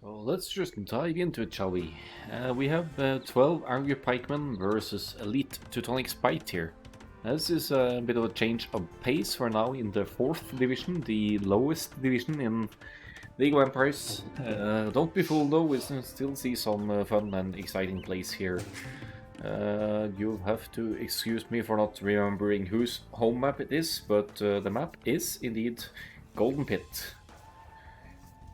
So let's just dive into it, shall we? We have 12 angry pikemen versus elite Teutonic spite here. This is a bit of a change of pace. We're now in the 4th division, the lowest division in League of Empires. Don't be fooled though, we still see some fun and exciting plays here. You'll have to excuse me for not remembering whose home map it is, but the map is indeed Golden Pit.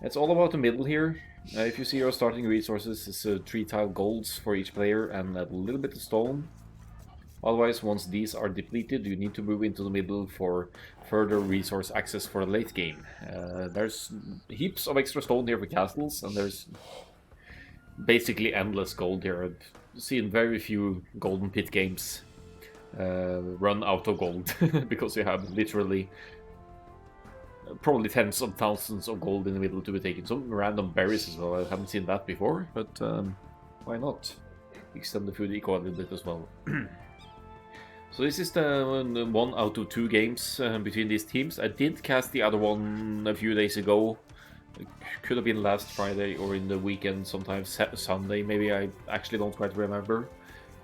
It's all about the middle here. If you see your starting resources, it's 3 tile golds for each player and a little bit of stone. Otherwise, once these are depleted, you need to move into the middle for further resource access for the late game. There's heaps of extra stone here for castles, and there's basically endless gold here. I've seen very few Golden Pit games run out of gold, because you have literally probably tens of thousands of gold in the middle to be taken. Some random berries as well. I haven't seen that before, but why not extend the food eco a little bit as well. So this is the 1 out of 2 games between these teams. I did cast the other one a few days ago. It could have been last Friday or in the weekend, sometimes Sunday maybe. I actually don't quite remember,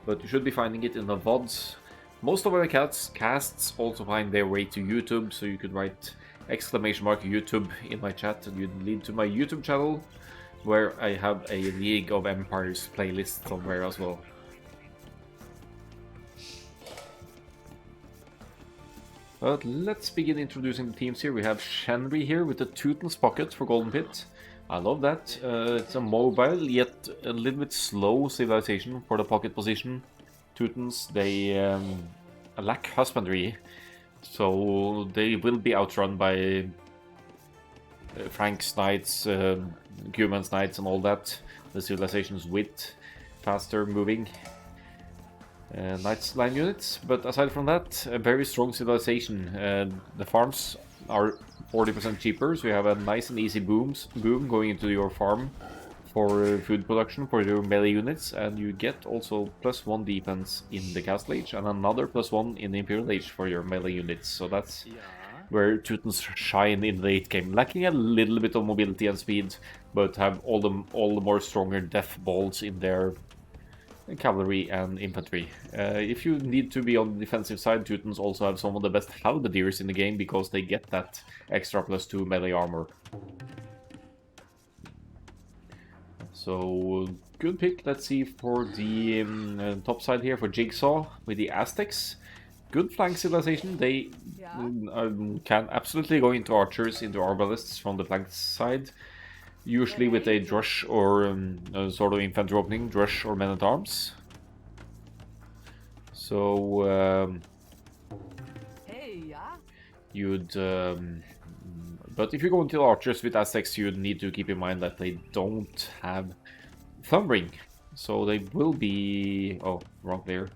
but you should be finding it in the VODs. Most of our casts also find their way to YouTube, so you could write !YouTube in my chat and you'd lead to my YouTube channel, where I have a League of Empires playlist somewhere as well. But let's begin introducing the teams here. We have Shenry here with the Teuton's Pocket for Golden Pit. I love that. It's a mobile yet a little bit slow civilization for the pocket position. Teutons, they lack husbandry, so they will be outrun by Frank's knights, Cuman's knights and all that. The civilization's with faster moving knights line units, but aside from that, a very strong civilization. The farms are 40% cheaper, so you have a nice and easy boom going into your farm for food production for your melee units, and you get also +1 defense in the Castle Age and another +1 in the Imperial Age for your melee units. So that's where Teutons shine in the late game, lacking a little bit of mobility and speed, but have all the more stronger death balls in their cavalry and infantry. If you need to be on the defensive side, Teutons also have some of the best halberdiers in the game because they get that extra +2 melee armor. So, good pick. Let's see for the top side here for Jigsaw with the Aztecs. Good flank civilization. They can absolutely go into archers, into arbalists from the flank side. Usually with a drush or a sort of infantry opening, drush or men-at-arms. So, you'd... but if you go into archers with Aztecs, you need to keep in mind that they don't have Thumbring. So they will be... Oh, wrong player.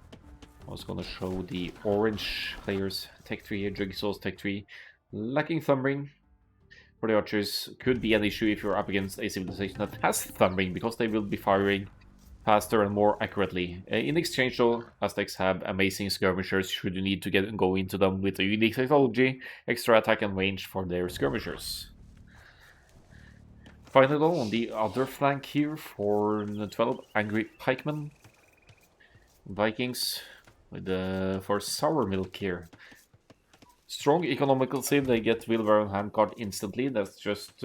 I was gonna show the orange players' tech tree here, Jigsaw's tech tree. Lacking Thumbring for the archers could be an issue if you're up against a civilization that has Thumbring, because they will be firing faster and more accurately. In exchange though, Aztecs have amazing skirmishers should you need to go into them with a unique technology, extra attack and range for their skirmishers. Finally though, on the other flank here for the 12 angry pikemen, Vikings with for sour milk here. Strong economical civ, they get Wilbur and Handcart instantly. That's just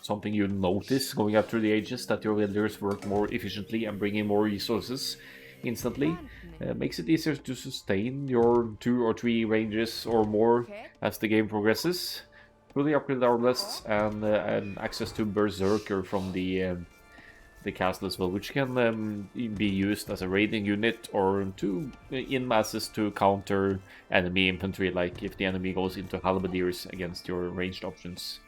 something you notice going up through the ages, that your villagers work more efficiently and bring in more resources instantly. Makes it easier to sustain your 2 or 3 ranges or more as the game progresses. Fully upgraded arbalists and access to Berserker from the castle as well, which can be used as a raiding unit or in masses to counter enemy infantry, like if the enemy goes into halberdiers against your ranged options.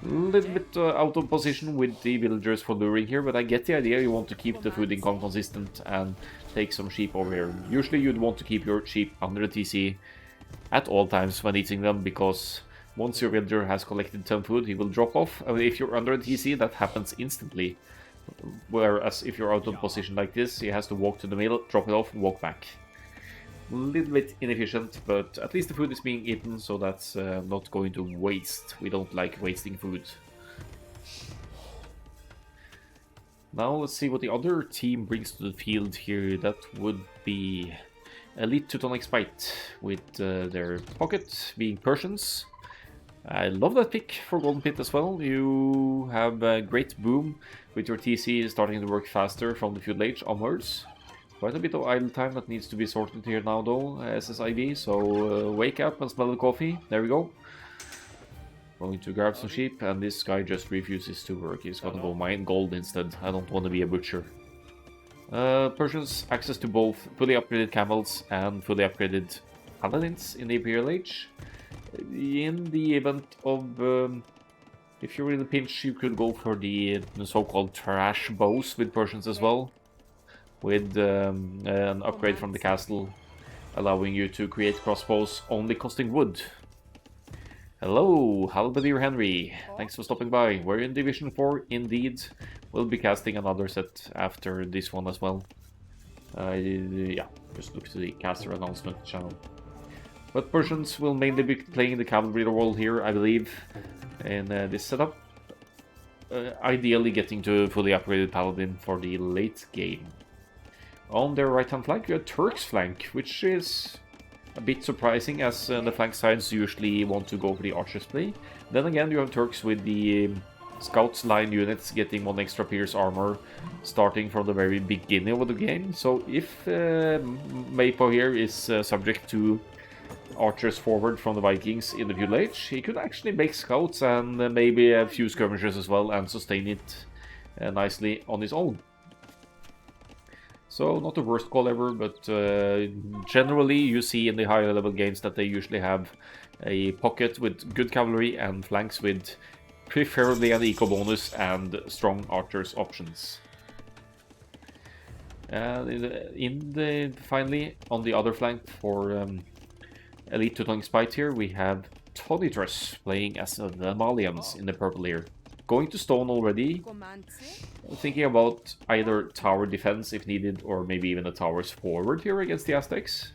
A little bit out of position with the villagers for luring here, but I get the idea. You want to keep the food income consistent and take some sheep over here. Usually you'd want to keep your sheep under the TC at all times when eating them, because once your villager has collected some food, he will drop off. If you're under a TC, that happens instantly. Whereas if you're out of position like this, he has to walk to the middle, drop it off, and walk back. A little bit inefficient, but at least the food is being eaten, so that's not going to waste. We don't like wasting food. Now let's see what the other team brings to the field here. That would be Elite Teutonic Spite with their pocket being Persians. I love that pick for Golden Pit as well. You have a great boom with your TC starting to work faster from the Feudal Age onwards. Quite a bit of idle time that needs to be sorted here now though, SSIB, so wake up and smell the coffee. There we go. Going to grab some sheep, and this guy just refuses to work. He's gonna go mine gold instead. I don't want to be a butcher. Persians, access to both fully upgraded camels and fully upgraded paladins in the Imperial Age. In the event of, if you're in a pinch, you could go for the so-called trash bows with Persians as well, with an upgrade from the castle, allowing you to create crossbows only costing wood. Hello, Halberdier Henry. Thanks for stopping by. We're in Division 4, indeed. We'll be casting another set after this one as well. Yeah, just look to the caster announcement channel. But Persians will mainly be playing the cavalry role here, I believe, in this setup. Ideally getting to fully upgraded paladin for the late game. On their right hand flank, you have Turk's flank, which is a bit surprising, as the flank sides usually want to go for the archers play. Then again, you have Turks with the Scouts line units getting 1 extra pierce armor starting from the very beginning of the game. So if Maypo here is subject to archers forward from the Vikings in the Feudal Age, he could actually make scouts and maybe a few skirmishers as well and sustain it nicely on his own. So not the worst call ever, but generally you see in the higher level games that they usually have a pocket with good cavalry and flanks with preferably an eco bonus and strong archers options. Finally, on the other flank for Elite Teutonic Spite here, we have Tonitrus playing as the Malians in the purple here. Going to stone already, thinking about either tower defense if needed, or maybe even the towers forward here against the Aztecs.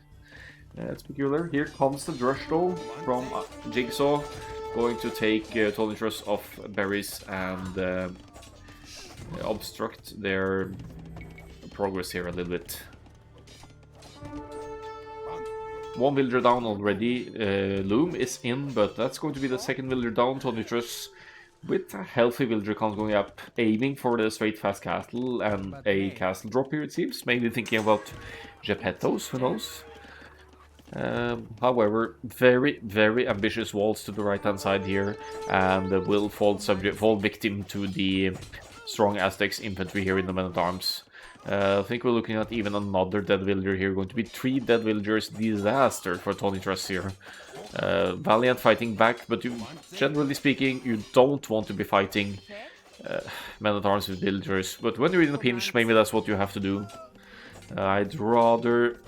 It's peculiar. Here comes the Drush though from Jigsaw, going to take Tonitrus off berries and obstruct their progress here a little bit. 1 villager down already. Loom is in, but that's going to be the second villager down. Tonitrus with a healthy villager count going up, aiming for the straight fast castle and a castle drop here, it seems. Maybe thinking about Geppettos, who knows. However, very, very ambitious walls to the right hand side here, and will fall victim to the strong Aztecs infantry here in the men-at-arms. I think we're looking at even another dead villager here. Going to be 3 dead villagers. Disaster for Tonitrus here. Valiant fighting back, but generally speaking, you don't want to be fighting men-at-arms with villagers. But when you're in a pinch, maybe that's what you have to do. I'd rather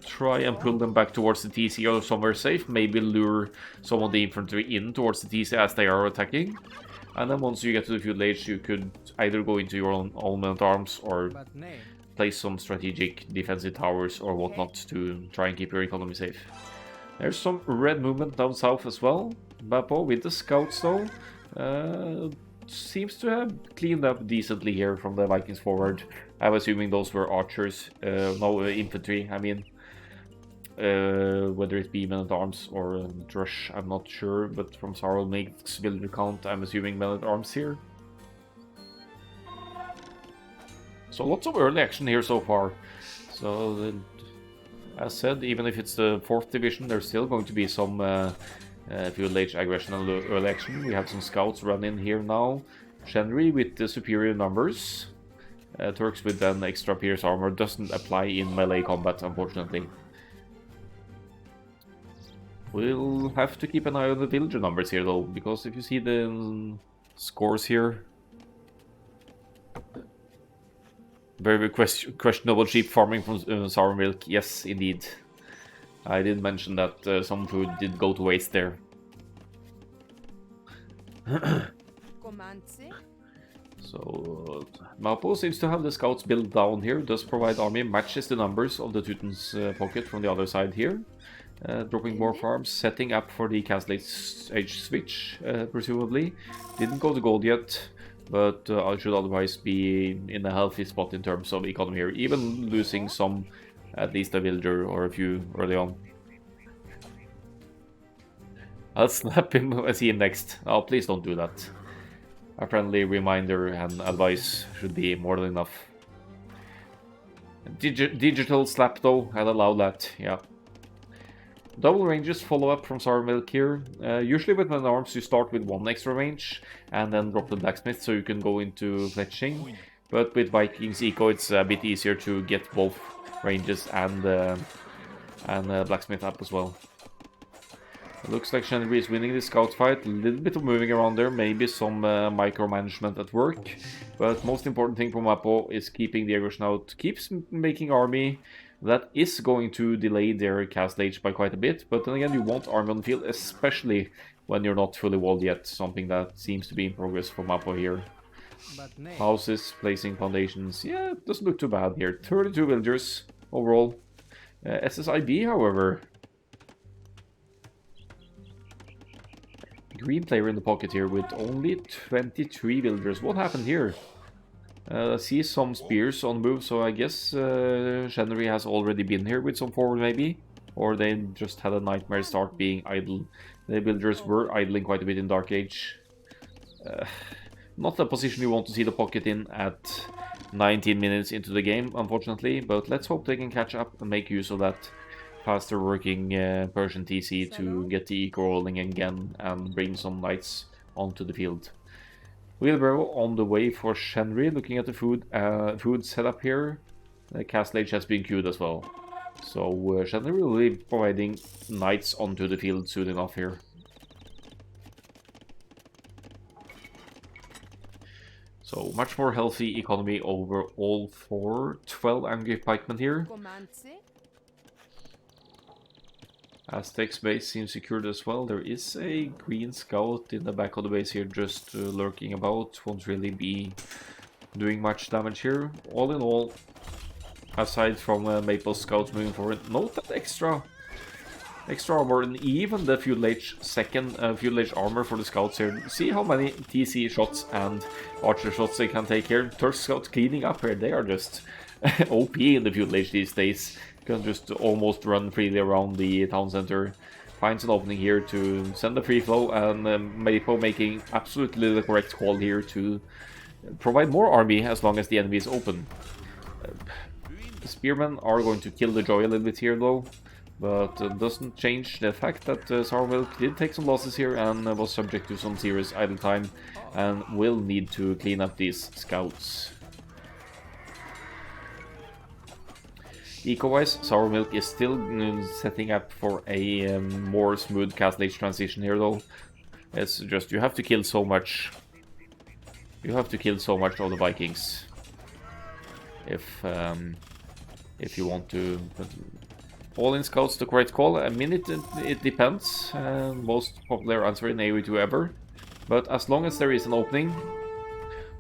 try and pull them back towards the TC or somewhere safe. Maybe lure some of the infantry in towards the TC as they are attacking. And then once you get to the Feudal Age, you could either go into your own men-at-arms or place some strategic defensive towers or whatnot to try and keep your economy safe. There's some red movement down south as well. Bapo with the scouts though seems to have cleaned up decently here from the Vikings forward. I'm assuming those were archers, no infantry, I mean. Whether it be men-at-arms or Drush, I'm not sure, but from Sarl makes villager count, I'm assuming men-at-arms here. So lots of early action here so far. So, as said, even if it's the 4th division, there's still going to be some Feudal Age aggression and early action. We have some scouts run in here now. Shenry with the superior numbers. Turks with an extra pierce armor doesn't apply in melee combat, unfortunately. We'll have to keep an eye on the villager numbers here though, because if you see the scores here, very questionable sheep farming from Sour Milk. Yes, indeed. I did mention that some food did go to waste there. So, Mapo seems to have the scouts built down here, does provide army, matches the numbers of the Teuton's pocket from the other side here. Dropping more farms, setting up for the Castle Age switch, presumably. Didn't go to gold yet. but I should otherwise be in a healthy spot in terms of economy here, even losing some, at least a villager or a few early on. I'll snap him and see him next. Oh, please don't do that. A friendly reminder and advice should be more than enough. Digital slap though, I'll allow that, yeah. Double ranges follow up from Sour Milk here. Usually with men arms you start with 1 extra range and then drop the blacksmith so you can go into fletching. But with Vikings Eco it's a bit easier to get both ranges and blacksmith up as well. It looks like Shenry is winning the scout fight. A little bit of moving around there, maybe some micromanagement at work. But most important thing for Mappo is keeping the aggression out. Keeps making army. That is going to delay their cast age by quite a bit. But then again, you want army on the field, especially when you're not fully walled yet. Something that seems to be in progress for Mappo here. Houses, placing foundations. Yeah, it doesn't look too bad here. 32 villagers overall. SSIB, however... Green player in the pocket here with only 23 villagers. What happened here? I see some spears on the move, so I guess Shenry has already been here with some forward maybe. Or they just had a nightmare start being idle. The villagers were idling quite a bit in Dark Age. Not a position you want to see the pocket in at 19 minutes into the game, unfortunately. But let's hope they can catch up and make use of that faster working Persian TC to get the eco rolling again and bring some knights onto the field. Wheelbarrow on the way for Shenry, looking at the food setup here. The Castle Age has been queued as well. So Shenry will be providing knights onto the field soon enough here. So much more healthy economy overall for 12 angry pikemen here. Aztec's base seems secured as well. There is a green scout in the back of the base here just lurking about. Won't really be doing much damage here. All in all, aside from Maple scouts moving forward, note that extra armor and even the Feudal Age Feudal Age armor for the scouts here. See how many TC shots and archer shots they can take here. Turk scouts cleaning up here. They are just OP in the Feudal Age these days. Can just almost run freely around the town center. Finds an opening here to send the free flow, and Maple making absolutely the correct call here to provide more army as long as the enemy is open. The spearmen are going to kill the joy a little bit here though, but doesn't change the fact that Sour Milk did take some losses here and was subject to some serious idle time and will need to clean up these scouts. Eco-wise, Sour Milk is still setting up for a more smooth Castle Age transition here though. It's just, you have to kill so much. You have to kill so much of the Vikings. If you want to... All-in scouts the correct call. I mean, it depends. Most popular answer in AoE2 ever. But as long as there is an opening,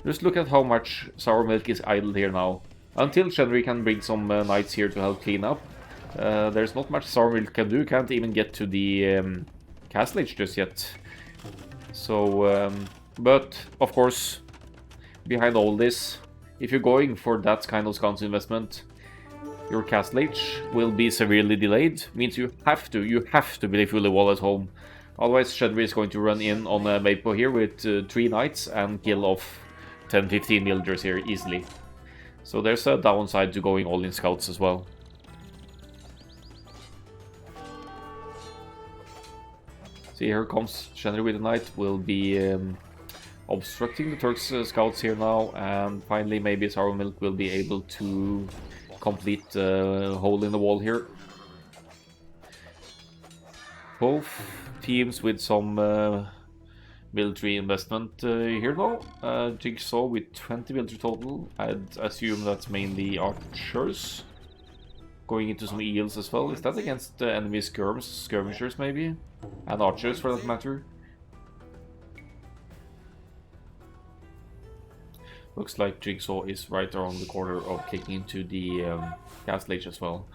just look at how much Sour Milk is idle here now. Until Shenry can bring some knights here to help clean up, there's not much Sour Milk can do. Can't even get to the Castle Age just yet. So, but of course, behind all this, if you're going for that kind of scout investment, your Castle Age will be severely delayed. Means you have to be fully wall at home. Otherwise, Shenry is going to run in on Mapo here with 3 knights and kill off 10-15 villagers here easily. So there's a downside to going all in scouts as well. See, here comes Shenry with a knight. Will be obstructing the Turks' scouts here now, and finally maybe Sour Milk will be able to complete the hole in the wall here. Both teams with some military investment here now. Jigsaw with 20 military total. I'd assume that's mainly archers. Going into some eels as well. Is that against enemy skirmishers maybe? And archers for that matter. Looks like Jigsaw is right around the corner of kicking into the Castle Age as well.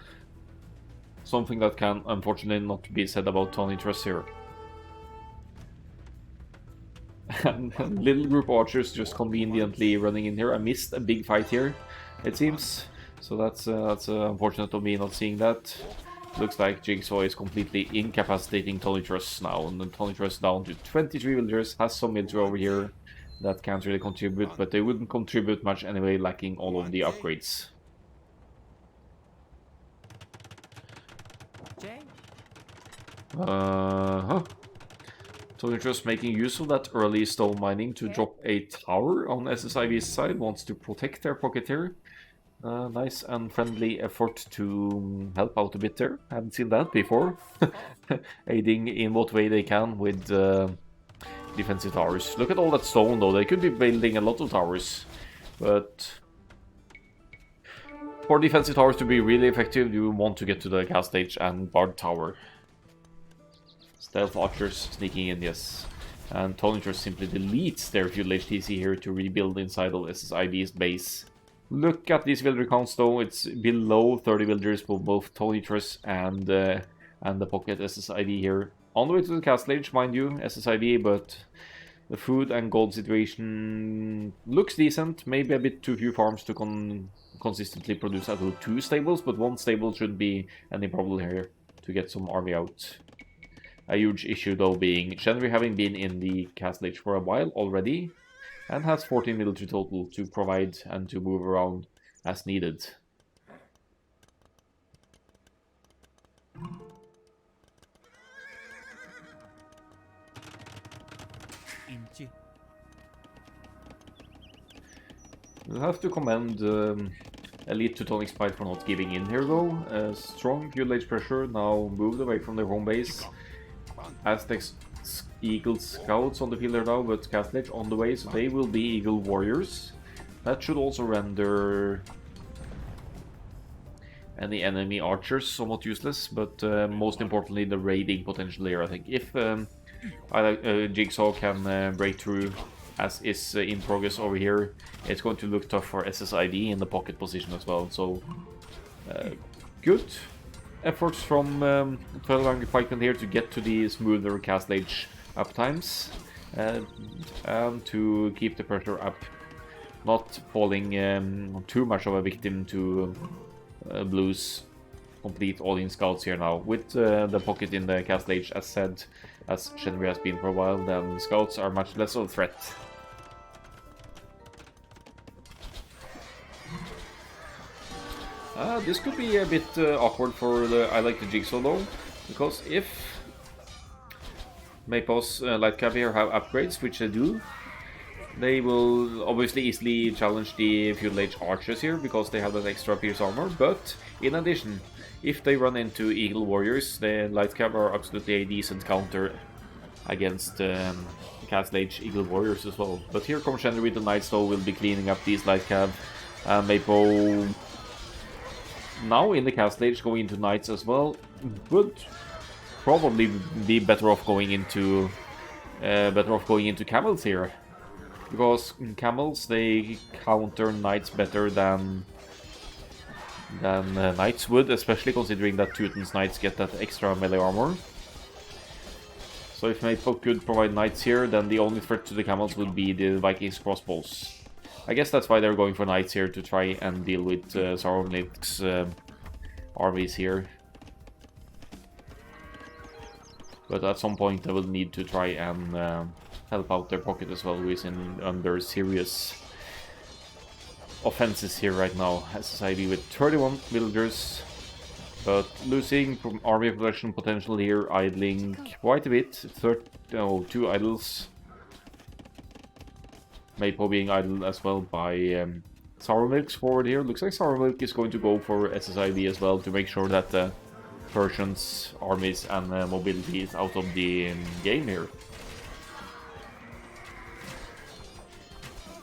Something that can unfortunately not be said about Tony Truss here. And little group archers just conveniently running in here. I missed a big fight here, it seems. So that's unfortunate of me not seeing that. Looks like Jigsaw is completely incapacitating Tonytrus now, and then Tonytrus down to 23 villagers, has some military over here that can't really contribute, but they wouldn't contribute much anyway, lacking all of the upgrades. Tonytrus making use of that early stone mining to drop a tower on SSIV's side, wants to protect their pocket here. Nice and friendly effort to help out a bit there. Haven't seen that before. Aiding in what way they can with defensive towers. Look at all that stone though. They could be building a lot of towers. But for defensive towers to be really effective, you want to get to the gas stage and guard tower. Stealth archers sneaking in, yes. And Tonytrus simply deletes their feudal HTC here to rebuild inside of SSIV's base. Look at these villager counts though, it's below 30 villagers for both Tonytrus and the pocket SSIV here. On the way to the castle age, mind you, SSIV, but the food and gold situation looks decent. Maybe a bit too few farms to consistently produce at all 2 stables, but 1 stable shouldn't be any problem here to get some army out. A huge issue though being Shenry having been in the castle age for a while already, and has 14 military total to provide and to move around as needed. We'll have to commend Elite Teutonic Spite for not giving in here though. Strong feudal age pressure, now moved away from their home base. Aztecs Eagle Scouts on the field there now, but Castle Age on the way, so they will be Eagle Warriors. That should also render any enemy archers somewhat useless, but most importantly the raiding potential here, I think. If Jigsaw can break through, as is in progress over here, it's going to look tough for SSID in the pocket position as well, so good efforts from 12 Angry Pikemen here to get to the smoother Castle Age uptimes and to keep the pressure up, not falling too much of a victim to Blue's complete all-in scouts here now. With the pocket in the Castle Age, as said, as Shenry has been for a while, then scouts are much less of a threat. This could be a bit awkward for the I like the Jigsaw though, because if Maypaw's light cav here have upgrades, which they do, they will obviously easily challenge the feudal age archers here because they have that extra pierce armor. But in addition, if they run into Eagle Warriors, the light cav are absolutely a decent counter against Castle Age Eagle Warriors as well. But here comes Shenry with the Knights though, will be cleaning up these light cav. Maypaw now in the Castle Age going into Knights as well would probably be better off going into camels here, because camels they counter Knights better than Knights would, especially considering that Teuton's Knights get that extra melee armor. So if Maypaw's could provide Knights here, then the only threat to the camels would be the Vikings crossbows. I guess that's why they're going for Knights here, to try and deal with Sauronlik's armies here. But at some point they will need to try and help out their pocket as well, who is under serious offenses here right now. SSID with 31 villagers, but losing from army production potential here, idling quite a bit. 2 idles. Maypaw being idled as well by Sourmilk's forward here. Looks like Sourmilk is going to go for SSID as well to make sure that the Persians, armies and mobility is out of the game here.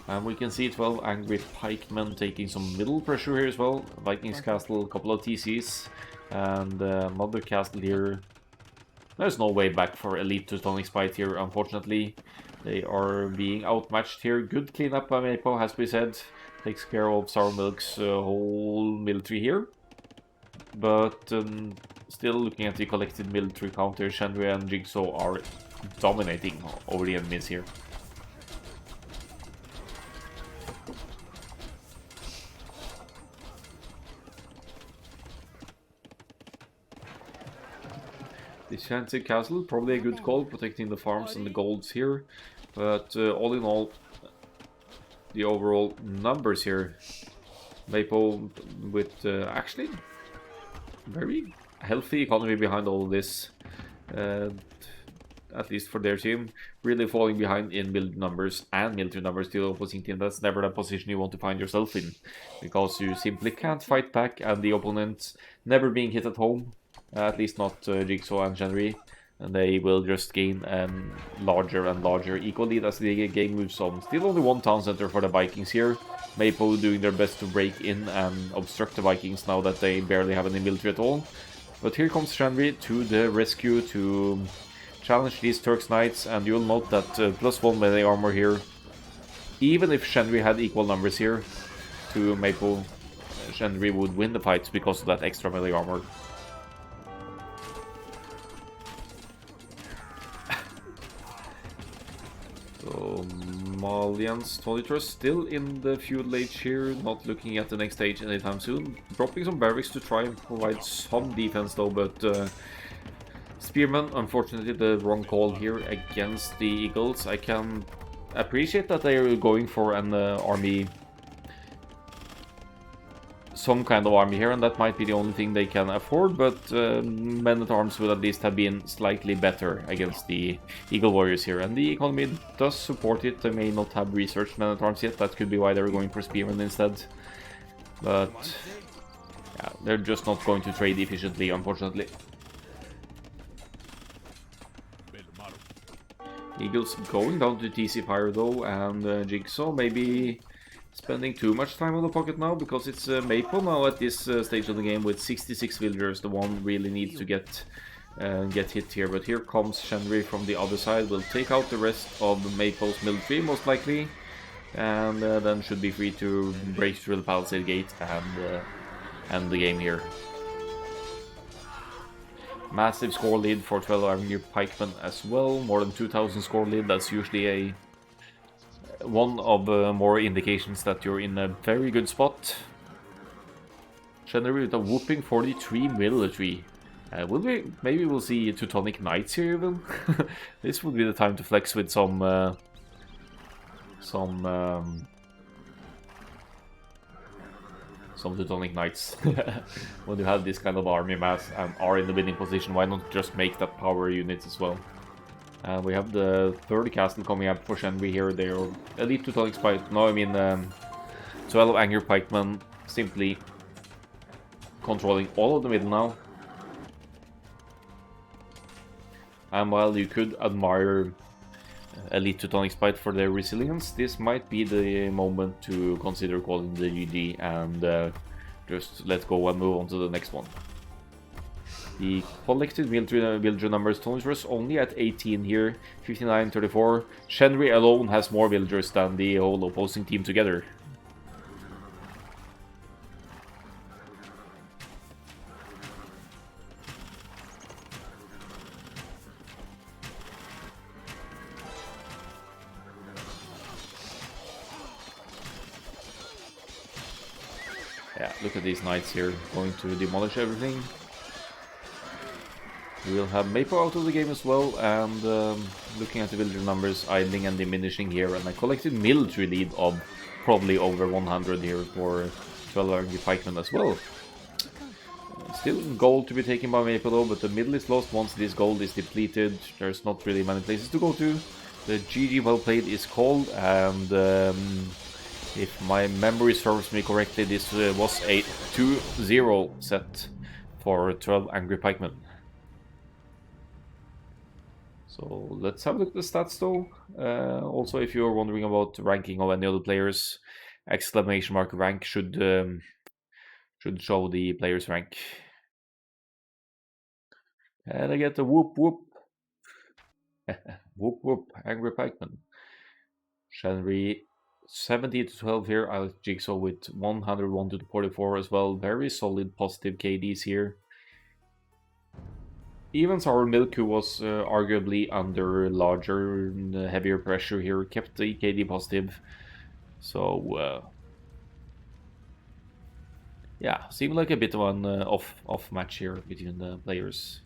And we can see 12 Angry Pikemen taking some middle pressure here as well. Vikings Castle, a couple of TCs, and another castle here. There's no way back for Elite Teutonic Spite here, unfortunately. They are being outmatched here. Good cleanup by Maypaw, has to be said. Takes care of Sourmilk's whole military here. But still looking at the collected military counter, Shenry and Jigsaw are dominating over the enemies here. Defensive castle, probably a good call, protecting the farms and the golds here. But all in all, the overall numbers here, Maple with actually very healthy economy behind all of this. At least for their team, really falling behind in build numbers and military numbers to the opposing team. That's never the position you want to find yourself in, because you simply can't fight back, and the opponents never being hit at home, at least not Jigsaw and Shenry, and they will just gain larger and larger equal lead as the game moves on. Still only one town center for the Vikings here. Maple doing their best to break in and obstruct the Vikings now that they barely have any military at all. But here comes Shenry to the rescue to challenge these Turks Knights, and you'll note that +1 melee armor here. Even if Shenry had equal numbers here to Maple, Shenry would win the fight because of that extra melee armor. So Malian's Tonitrus still in the feudal age here, not looking at the next stage anytime soon. Dropping some barracks to try and provide some defense though, but Spearmen, unfortunately the wrong call here against the Eagles. I can appreciate that they are going for an army, some kind of army here, and that might be the only thing they can afford, but men-at-arms would at least have been slightly better against the Eagle Warriors here, and the economy does support it. They may not have researched men-at-arms yet, that could be why they're going for Spearmen instead, but yeah, they're just not going to trade efficiently, unfortunately. Eagles going down to TC Fire though, and Jigsaw maybe spending too much time on the pocket now, because it's Maple now at this stage of the game with 66 villagers. The one really needs to get hit here, but here comes Shenry from the other side, will take out the rest of Maple's military most likely, and then should be free to break through the palisade gate and end the game here. Massive score lead for 12 Avenue Pikemen as well, more than 2000 score lead. That's usually one of more indications that you're in a very good spot. Shenry with a whooping 43 military. Maybe we'll see Teutonic Knights here even. This would be the time to flex with some Teutonic Knights. When you have this kind of army mass and are in the winning position, why not just make that power unit as well? We have the third castle coming up for Shenry here. They're Elite Teutonic Spike. No, I mean 12 Angry Pikemen simply controlling all of the middle now. And while you could admire Elite Teutonic Spite for their resilience, this might be the moment to consider calling the GG and just let go and move on to the next one. The collected villager numbers, Tonitrus only at 18 here, 59-34. Shenry alone has more villagers than the whole opposing team together. Yeah, look at these knights here, going to demolish everything. We'll have Maple out of the game as well, and looking at the villager numbers, idling and diminishing here, and a collected military lead of probably over 100 here for 12 Angry Pikemen as well. Still gold to be taken by Maple though, but the middle is lost once this gold is depleted. There's not really many places to go to. The GG well played is called, and if my memory serves me correctly, this was a 2-0 set for 12 Angry Pikemen. So let's have a look at the stats though. Also, if you're wondering about ranking of any other players, exclamation mark rank should show the player's rank. And I get the whoop whoop. Whoop whoop, Angry Pikemen. Shenry 70-12 here. I like Jigsaw with 101-44 as well. Very solid positive KDs here. Even Sour Milk, who was arguably under larger and heavier pressure here, kept the KD positive. So yeah, seemed like a bit of an off match here between the players.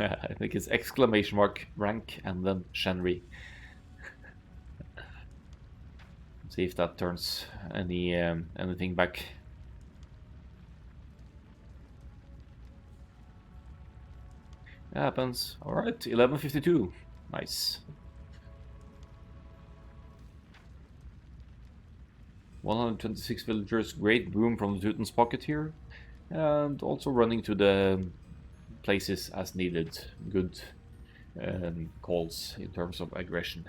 I think it's exclamation mark rank and then Shenri. See if that turns anything back. It happens. All right, 1152. Nice. 126 villagers. Great boom from the Teuton's pocket here, and also running to the places as needed. Good calls in terms of aggression.